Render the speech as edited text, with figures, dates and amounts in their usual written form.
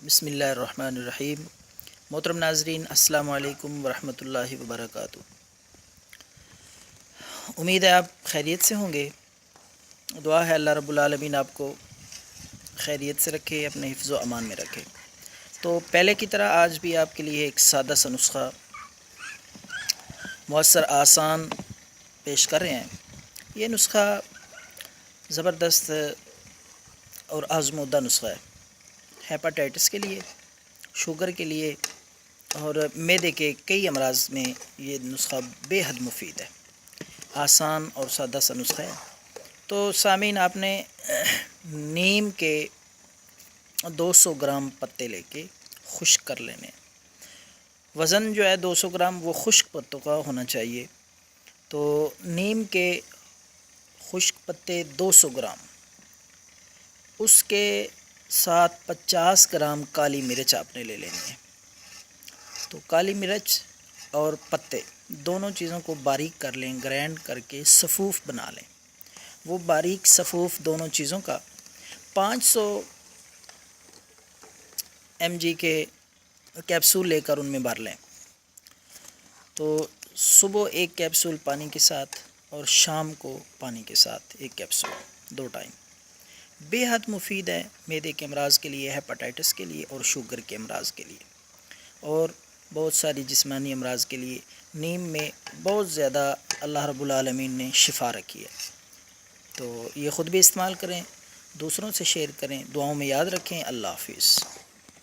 بسم اللہ الرحمن الرحیم۔ محترم ناظرین، السلام علیکم ورحمۃ اللہ وبرکاتہ۔ امید ہے آپ خیریت سے ہوں گے۔ دعا ہے اللہ رب العالمین آپ کو خیریت سے رکھے، اپنے حفظ و امان میں رکھے۔ تو پہلے کی طرح آج بھی آپ کے لیے ایک سادہ سا نسخہ مؤثر آسان پیش کر رہے ہیں۔ یہ نسخہ زبردست اور آزمودہ نسخہ ہے۔ ہیپاٹائٹس کے لیے، شوگر کے لیے اور معدے کے کئی امراض میں یہ نسخہ بے حد مفید ہے۔ آسان اور سادہ سا نسخہ ہے۔ تو سامعین، آپ نے نیم کے 200 گرام پتے لے کے خشک کر لینے۔ وزن جو ہے 200 گرام وہ خشک پتوں کا ہونا چاہیے۔ تو نیم کے خشک پتے 200 گرام، اس کے ساتھ 50 گرام کالی مرچ آپ نے لے لینی ہے۔ تو کالی مرچ اور پتے دونوں چیزوں کو باریک کر لیں، گرینڈ کر کے صفوف بنا لیں۔ وہ باریک صفوف دونوں چیزوں کا 500 mg کے کیپسول لے کر ان میں بھر لیں۔ تو صبح ایک کیپسول پانی کے ساتھ اور شام کو پانی کے ساتھ ایک کیپسول، 2 ٹائم۔ بے حد مفید ہے معدے کے امراض کے لیے، ہیپاٹائٹس کے لیے اور شوگر کے امراض کے لیے، اور بہت ساری جسمانی امراض کے لیے نیم میں بہت زیادہ اللہ رب العالمین نے شفا رکھی ہے۔ تو یہ خود بھی استعمال کریں، دوسروں سے شیئر کریں، دعاؤں میں یاد رکھیں۔ اللہ حافظ۔